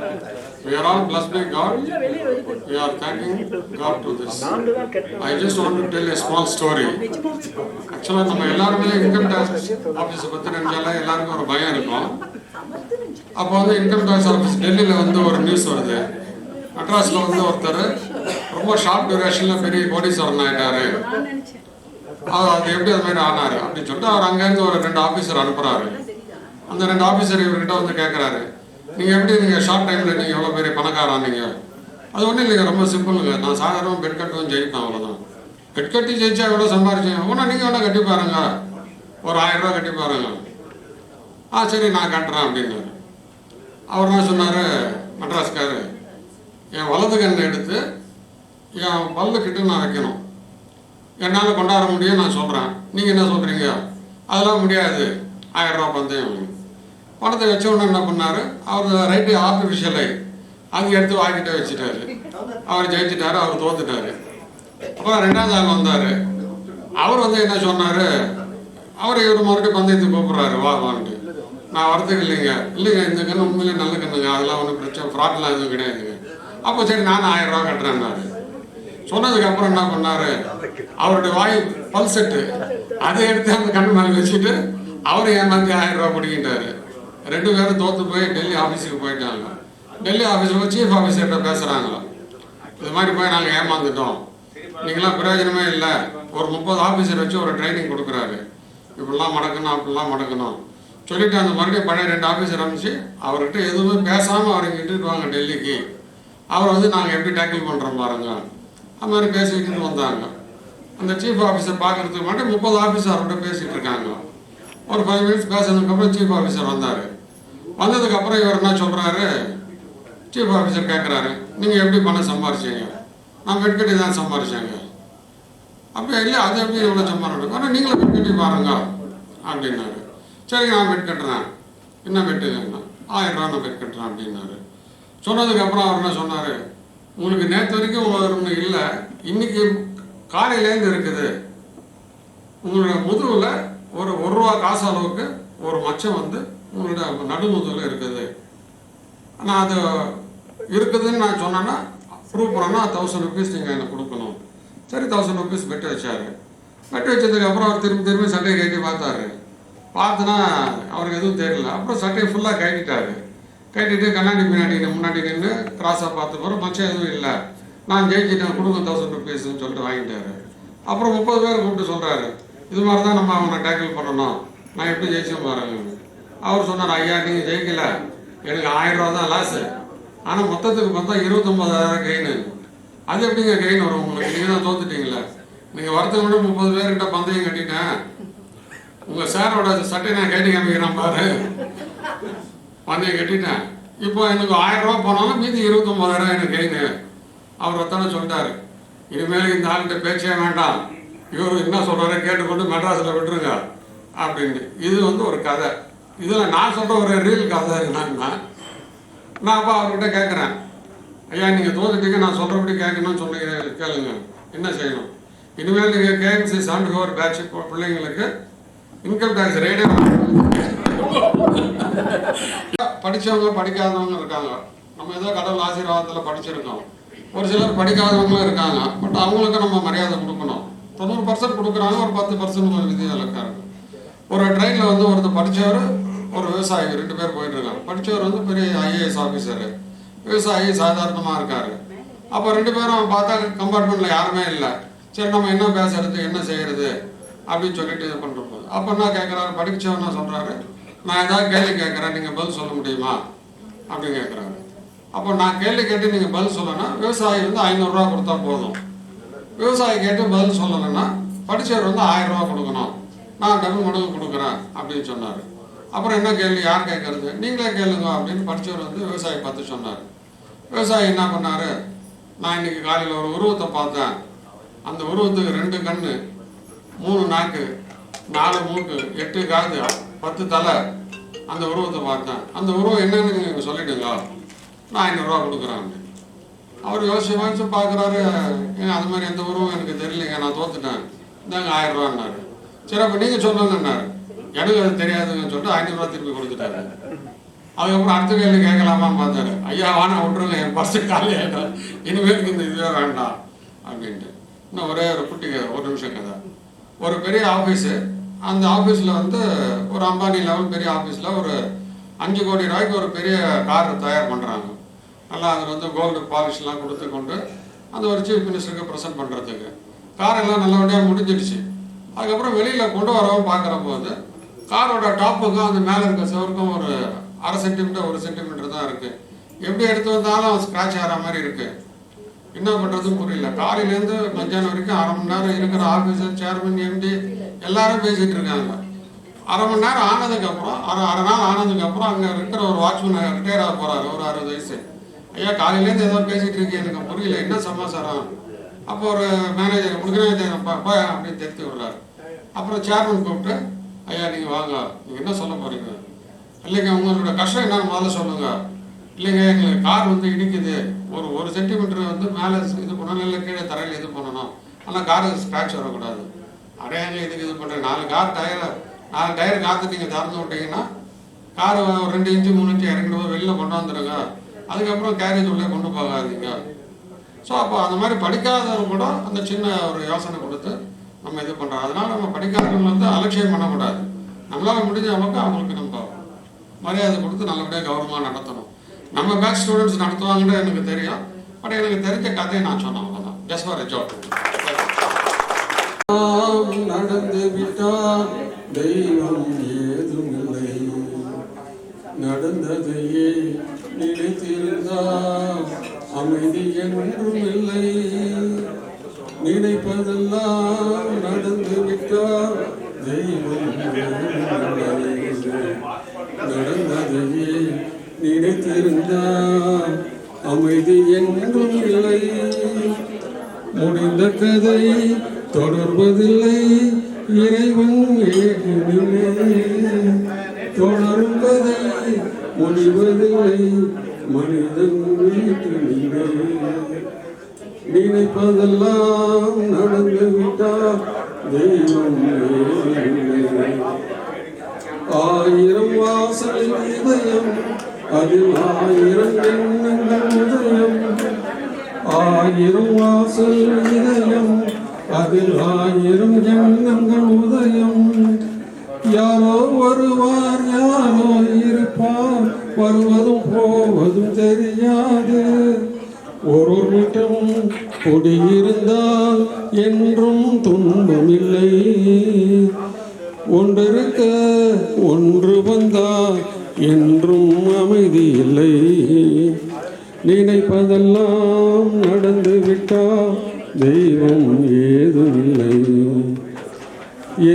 We are all blessed by God. We are thanking God to this. I just want to tell a small story. Actually, நம்ம எல்லாருமே income tax ஆஃபீஸை பற்றி நினைச்சாலே எல்லாருக்கும் ஒரு பயம் இருக்கும். அப்போ வந்து இன்கம் டாக்ஸ் ஆஃபீஸ் டெல்லியில் வந்து ஒரு நியூஸ் வருது. மெட்ராஸில் வந்து ஒருத்தர் ரொம்ப ஷார்ட் டியூரேஷனில் பெரிய கோடீஸ்வரன் ஆகிட்டாரு. அது எப்படி அது மாதிரி ஆனார் அப்படின்னு சொல்லிட்டு அவர் அங்கேருந்து ஒரு 2 ஆஃபீஸர் அனுப்புகிறாரு. அந்த 2 ஆஃபீஸர் இவர்கிட்ட வந்து கேட்குறாரு, நீங்கள் ஷார்ட் டைமில் நீங்கள் எவ்வளோ பெரிய பணக்காரானீங்க? அது ஒன்றும் இல்லைங்க, ரொம்ப சிம்பிளுங்க. நான் சாதாரணமாக பெட் கட்டுவேன், ஜெயிப்பேன், அவ்வளோதான். பெட் கட்டி ஜெயிச்சா எவ்வளோ சம்பாரிச்சேன்? ஒன்றா நீங்கள் வேணால் கட்டி பாருங்க, ஒரு 1000 ரூபா கட்டி பாருங்க. சரி நான் கட்டுறேன் அப்படின்னாரு. அவர் என்ன சொன்னார், மெட்ராஸ்காரு, என் வலது கண்ணை எடுத்து என் பல்லுக்கிட்ட நான் வைக்கணும், என்னால் கொண்டாட முடியும் நான் சொல்கிறேன், நீங்கள் என்ன சொல்கிறீங்க? அதெல்லாம் முடியாது, 1000 ரூபா பந்தயம். பணத்தை வச்ச உடனே என்ன பண்ணார், அவர் ரைட்டு ஆர்டிஃபிஷியலை அது எடுத்து வாங்கிட்டே வச்சுட்டாரு. அவர் ஜெயிச்சிட்டாரு, அவர் தோத்துட்டாரு. அப்புறம் 2ஆவது ஆள் வந்தார். அவர் வந்து என்ன சொன்னார், அவர் இவர் மறுபடியும் பந்தயத்துக்கு கூப்பிட்றாரு, வான்ட்டு. நான் வரதுக்கு இல்லைங்க இந்த கண்ணு உண்மையிலே நல்ல கண்ணுங்க, அதெல்லாம் ஒன்றும் பிரச்சனை, ஃப்ராட்லாம் எதுவும் கிடையாதுங்க. அப்போ சரி நான் 1000 ரூபா கட்டுறேன்னாரு. சொன்னதுக்கப்புறம் என்ன பண்ணார், அவருடைய வாய் பல் செட்டு அதை எடுத்து அந்த கண்ணு மேலே வச்சுட்டு அவரை ஏமாற்றி 1000 ரூபா பிடிக்கிட்டாரு. 2 பேரும் தோற்று போய் டெல்லி ஆஃபீஸுக்கு போயிட்டாங்க. டெல்லி ஆஃபீஸில் சீஃப் ஆஃபீஸர்கிட்ட பேசுகிறாங்க, இது மாதிரி போய் நாங்கள் ஏமாந்துட்டோம், நீங்களாம் பிரயோஜனமே இல்லை. ஒரு 30 ஆஃபீஸர் வச்சு ஒரு ட்ரைனிங் கொடுக்குறாரு, இப்படிலாம் மடக்கணும் அப்படிலாம் மடக்கணும் சொல்லிவிட்டு அந்த மறுபடியும் பழைய 2 ஆஃபீஸர் அனுப்பிச்சு அவர்கிட்ட எதுவுமே பேசாமல் அவரை இட்டுட்டு வாங்க டெல்லிக்கு, அவரை வந்து நாங்கள் எப்படி டேக்கிள் பண்ணுறோம் பாருங்க, அது மாதிரி பேசிக்கிட்டு வந்தாங்க. அந்த சீஃப் ஆஃபீஸர் பார்க்குறதுக்கு மட்டும் 30 ஆஃபீஸர் அவர்கிட்ட பேசிகிட்டு இருக்காங்க. ஒரு 5 மினிட்ஸ் பேசுனதுக்கப்புறம் சீஃப் ஆஃபீஸர் வந்தார். வந்ததுக்கப்புறம் இவர் என்ன சொல்கிறாரு, சீஃப் ஆஃபீஸர் கேட்குறாரு, நீங்கள் எப்படி பணம் சம்பாரிச்சீங்க? நான் வெட்கட்டி தான் சம்பாரிச்சேங்க. அப்படியே இல்லை, அது எப்படி எவ்வளோ சம்பாரிக்கணும்? ஆனால் நீங்களும் வெட்கட்டி பாருங்க அப்படின்னாரு. சரி நான் பெட் கட்டுறேன், என்ன பெட்டுங்கண்ணா? 1000 ரூபா நான் பெட் கட்டுறேன் அப்படின்னாரு. சொன்னதுக்கப்புறம் அவர் என்ன சொன்னார், உங்களுக்கு நேற்று வரைக்கும் ஒன்று இல்லை, இன்னைக்கு காலையிலேருந்து இருக்குது, உங்களோட முதுகில் ஒரு 1 ரூபா காசு அளவுக்கு ஒரு மச்சம் வந்து உங்களோட நடுமுதுகில் இருக்குது. நான் அது இருக்குதுன்னு நான் சொன்னேன்னா ப்ரூவ் பண்ணோன்னா 1000 ருபீஸ் நீங்கள் எனக்கு கொடுக்கணும். சரி 1000 ருபீஸ் பெட்டு வச்சார். பெட்டு வச்சதுக்கப்புறம் அவர் திரும்பி சட்டையை கட்டி பார்த்தாரு. பார்த்துனா அவருக்கு எதுவும் தெரியல. அப்புறம் சட்டையை ஃபுல்லாக கட்டிட்டாரு. கட்டிட்டு கண்ணாடி முன்னாடி நின்று கிராஸாக பார்த்து போகிற மச்சம் எதுவும் இல்லை, நான் ஜெயிச்சிட்டேன், கொடுங்க 1000 ருபீஸ்ன்னு சொல்லிட்டு வாங்கிட்டாரு. அப்புறம் 30 பேர் கூப்பிட்டு சொல்கிறாரு, இது மாதிரி தான் நம்ம அவனை டேக்கிள் பண்ணணும், நான் எப்படி ஜெயிச்சேன் பாருங்க. அவர் சொன்னார், ஐயா நீங்கள் ஜெயிக்கல, எனக்கு 1000 ரூபா தான் லாஸு, ஆனால் மொத்தத்துக்கு பார்த்தா 29,000 கெயின். அது எப்படிங்க கெயின் வரும் உங்களுக்கு? நீங்கள் தான் தோத்துட்டீங்களே. நீங்கள் வரத்துக்கு முன்னாடி 30 பேர்கிட்ட பந்தயம் கட்டிட்டேன், உங்கள் சாரோட சட்டை நான் கேட்டு காமிக்கிறேன் பாரு, பந்தயம் கட்டிட்டேன், இப்போ எனக்கு 1000 ரூபா போனாலும் மீதி 29,000 எனக்கு கெயின். அவர் ஒத்தான சொல்லிட்டாரு, இனிமேல் இந்த ஆள்கிட்ட பேச்சே வேண்டாம், இவர் என்ன சொல்கிறாரு கேட்டுக்கொண்டு மெட்ராஸில் விட்டுருங்க அப்படின்னு. இது வந்து ஒரு கதை. இதில் நான் சொல்கிற ஒரு ரீல் கதை என்னன்னா, நான் அப்போ அவர்கிட்ட கேட்குறேன், ஐயா நீங்கள் தோத்துட்டீங்க, நான் சொல்கிறபடி கேட்கணும்னு சொல்லி கேளுங்க, என்ன செய்யணும்? இனிமேல் நீங்கள் KMC 74 பேட்ச் பிள்ளைங்களுக்கு இன்கம் டேக்ஸ் ரேடே படித்தவங்க படிக்காதவங்க இருக்காங்க. நம்ம ஏதோ கடவுள் ஆசீர்வாதத்தில் படிச்சிருக்கோம். ஒரு சிலர் படிக்காதவங்களும் இருக்காங்க. பட் அவங்களுக்கு நம்ம மரியாதை கொடுக்கணும். 90% கொடுக்குறாங்க, ஒரு 10% ஒரு விதிவிலக்காக இருக்கும். ஒரு ட்ரெயினில் வந்து ஒருத்தர் படித்தவர், ஒரு விவசாயி, 2 பேர் போயிட்டுருக்காங்க. படித்தவர் வந்து பெரிய IAS ஆஃபீஸரு, விவசாயி சாதாரணமாக இருக்கார். அப்போ 2 பேரும் பார்த்தா கம்பார்ட்மெண்ட்டில் யாருமே இல்லை. சரி நம்ம என்ன பேசுறது, என்ன செய்கிறது அப்படின்னு சொல்லிட்டு இது பண்ணுறோம். அப்போ என்ன கேட்குறாரு, படித்தவர் என்ன சொல்கிறாரு, நான் ஏதாவது கேள்வி கேட்குறேன், நீங்கள் பதில் சொல்ல முடியுமா அப்படின்னு கேட்குறாரு. அப்போ நான் கேள்வி கேட்டு நீங்கள் பதில் சொல்லணும்னா விவசாயி வந்து 500 ரூபா கொடுத்தா போதும். விவசாயி கேட்டு பதில் சொல்லலைன்னா படித்தவர் வந்து 1000 ரூபா கொடுக்கணும், நான் டபுள் மடங்கு கொடுக்குறேன் அப்படின்னு சொன்னார். அப்புறம் என்ன கேள்வி, யார் கேட்கறது, நீங்களே கேளுங்க அப்படின்னு படித்தவர் வந்து விவசாயி பார்த்து சொன்னார். விவசாயி என்ன பண்ணார், நான் இன்னைக்கு காலையில் ஒரு உருவத்தை பார்த்தேன், அந்த உருவத்துக்கு 2 கண்ணு, 3 நாக்கு, 4 மூக்கு, 8 காது, 10 தலை, அந்த உருவத்தை பார்த்தேன். அந்த உருவம் என்னன்னு நீங்கள் சொல்லிடுங்க, நான் 500 ரூபா கொடுக்குறேன். அவர் யோசிச்சு பார்க்குறாரு, அது மாதிரி எந்த உருவம் எனக்கு தெரியலைங்க, நான் தோத்துட்டேன், இந்தாங்க 1000 ரூபான்னாரு. சரி அப்போ நீங்கள் சொல்லுங்கன்னாரு. எனக்கு அது தெரியாதுங்கன்னு சொல்லிட்டு 500 ரூபா திருப்பி கொடுத்துட்டாரு. அதுக்கப்புறம் அடுத்த கேள்வி கேட்கலாமான்னு பார்த்தாரு. ஐயா வானா விட்டுருங்க, என் பர்ஸு காலி ஆகிடும், இனிமேலுக்கு இந்த இதுவே வேண்டாம் அப்படின்ட்டு. இன்னும் ஒரே ஒரு குட்டி ஒரு நிமிஷம் கதை. ஒரு பெரிய ஆஃபீஸு, அந்த ஆஃபீஸில் வந்து ஒரு அம்பானி லெவல் பெரிய ஆஃபீஸில் ஒரு 5 கோடி ரூபாய்க்கு ஒரு பெரிய கார் தயார் பண்ணுறாங்க. நல்லா அதில் வந்து கோல்டு பாலிஷ்லாம் கொடுத்து கொண்டு அந்த ஒரு சீஃப் மினிஸ்டருக்கு ப்ரெசென்ட் பண்ணுறதுக்கு காரெல்லாம் நல்லபடியாக முடிஞ்சிடுச்சு. அதுக்கப்புறம் வெளியில் கொண்டு வரவும் பார்க்குற போது காரோட டாப்புக்கும் அந்த மேலே இருக்க சிவருக்கும் ஒரு 1/2 சென்டிமீட்டர் 1 சென்டிமீட்டர் தான் இருக்குது. எப்படி எடுத்து வந்தாலும் ஸ்க்ராட்ச் ஆகிற மாதிரி இருக்குது. என்ன பண்ணுறதுன்னு புரியல. காலையிலேருந்து மத்தியானம் வரைக்கும் 1/2 மணி நேரம் இருக்கிற ஆஃபீஸர், சேர்மன், எம்டி எல்லாரும் பேசிகிட்டு இருக்காங்க. 1/2 மணி நேரம் ஆனதுக்கப்புறம், அரை நாள் ஆனதுக்கப்புறம் அங்கே இருக்கிற ஒரு வாட்ச்மேன் ரிட்டையர் ஆக போகிறாரு, ஒரு 60 வயசு. ஐயா காலையிலேருந்து ஏதோ பேசிகிட்டு இருக்கேன், எனக்கு புரியல என்ன சமாச்சாரம். அப்போ ஒரு மேனேஜர் கொடுக்குறேன் அப்படின்னு தெரிவித்து விடுறாரு. அப்புறம் சேர்மன் கூப்பிட்டு, ஐயா நீங்கள் வாங்க, நீங்கள் என்ன சொல்ல போகிறீங்க? இல்லைங்க உங்களோட கஷ்டம் என்னன்னு முதல்ல சொல்லுங்கள். இல்லைங்க எங்களுக்கு கார் வந்து இடிக்குது, ஒரு சென்டிமீட்டர் வந்து மேலே இது பண்ணணும், இல்லை கீழே தரையில் இது பண்ணணும், ஆனால் காருக்கு ஸ்க்ராட்ச் வரக்கூடாது. அடையாங்க இதுக்கு இது பண்ணுறேன். 4 டயர் காற்று நீங்கள் திறந்து விட்டீங்கன்னா கார் ஒரு 2 இன்ச்சு 3 இன்ச்சு இறங்கிட்டு போய் வெளியில் கொண்டு வந்துடுங்க, அதுக்கப்புறம் கேரேஜ் உள்ளே கொண்டு போகாதீங்க. ஸோ அப்போ அந்த மாதிரி படிக்காதவங்க கூட அந்த சின்ன ஒரு யோசனை கொடுத்து நம்ம இது பண்ணுறோம். அதனால் நம்ம படிக்காதவங்களை வந்து அலட்சியம் பண்ணக்கூடாது. நம்மளால் முடிஞ்ச அளவுக்கு அவங்களுக்கு நம்ம மரியாதை கொடுத்து நல்லபடியாக கௌரவமாக நடத்தணும். நம்ம பேட்ச் ஸ்டூடெண்ட்ஸ் நடத்துவாங்கன்னு எனக்கு தெரியும். பட் எனக்கு தெரிஞ்ச கதையை நான் சொன்னேன், அவ்வளோதான். Just for a joke. நடந்து விட்டால் தெய்வம் ஏதும் இல்லை, நடந்ததையே நினைத்திருந்தால் அமைதி என்றும் இல்லை, நினைப்பதெல்லாம் நடந்து விட்டால் தெய்வம் நடந்ததையே நினைத்திருந்தால் அமைதி என்றும் இல்லை, முடிந்த கதை தொடர்வதில்லை, இறைவன் தொடரும் கதை முடிவதில்லை, மனிதன் வீட்டிலே நினைப்பதெல்லாம் நடந்து விட்டால் தெய்வம் 1000 வாசல் இதயம், அதில் 1000 எண்ணங்கள் உதயம், 1000 வாசல் இதயம், அதில் 1000 எண்ணங்கள் உதயம், யாரோ வருவார் யாரோ இருப்பார், வருவதும் போவதும் தெரியாது, ஒரு முட்டம் குடியிருந்தால் என்றும் துன்பமில்லை, ஒன்றிருக்க ஒன்று வந்தால் என்றும் அமைதி இல்லை, நினைப்பதெல்லாம் நடந்து விட்டால் தெய்வம் ஏதும் இல்லை,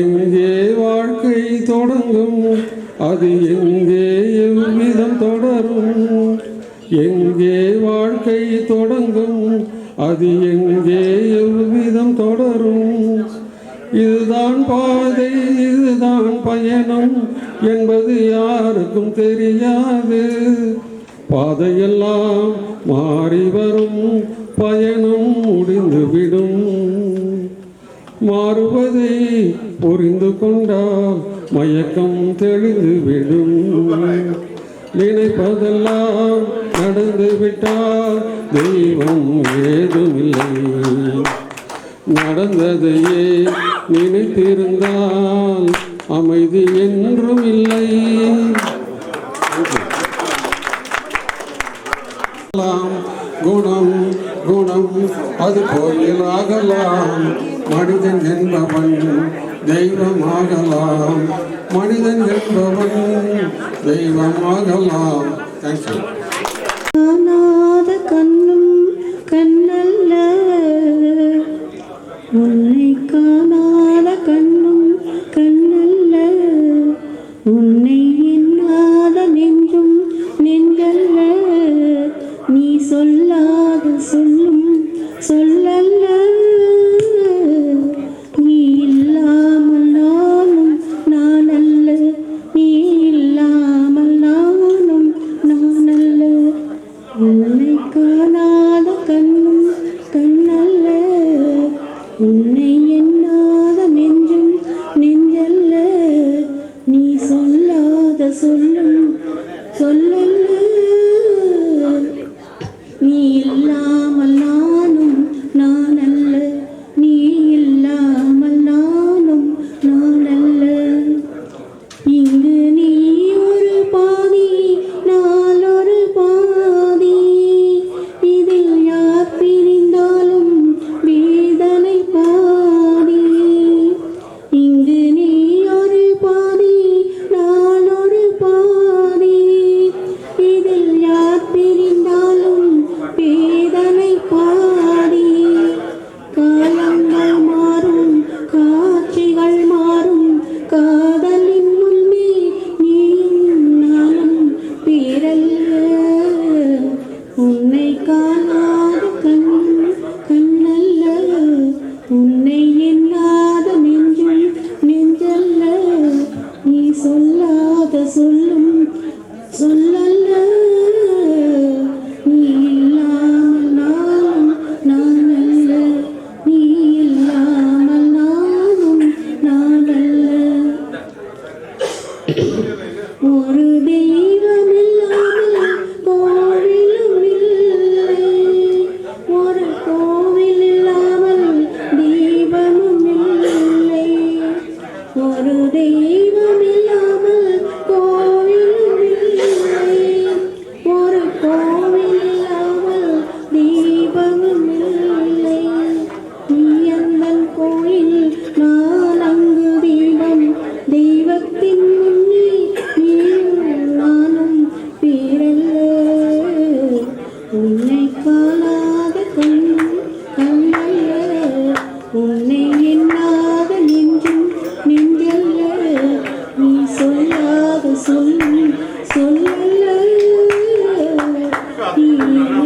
எங்கே வாழ்க்கை தொடங்கும் அது எங்கே எவ்விதம் தொடரும், எங்கே வாழ்க்கை தொடங்கும் அது எங்கே எவ்விதம் தொடரும், இதுதான் பாதை இதுதான் பயணம் என்பது யாருக்கும் தெரியாது, பாதையெல்லாம் மாறி வரும் பயணம் முடிந்துவிடும், மாறுவதை புரிந்து கொண்டால் மயக்கம் தெளிந்துவிடும், நினைப்பதெல்லாம் நடந்து விட்டால் தெய்வம் ஏதுமில்லை, நடந்ததையே நினைத்திருந்தால் அமைதி என்றும் இல்லை. குணம் குணம் அது கோயிலாகலாம், மனிதன் என்பவன் தெய்வமாகலாம், மனிதன் என்பவன் தெய்வமாகலாம். தேங்க்யூ. காணாத கண்ணும் கண்ணல்ல, உன்னை காணாத கண்ணும் கண்ணல்ல, உன்னை எண்ணாத நெஞ்சும் நெஞ்சல்ல, நீ சொல்லாத சொல்லும் சொல்லல்ல, நீ இல்லாமல் நானும் நான் அல்ல, நீ இல்லாமல் நானும் நான் அல்ல, உன்னை காணாத கண்ணும் நீ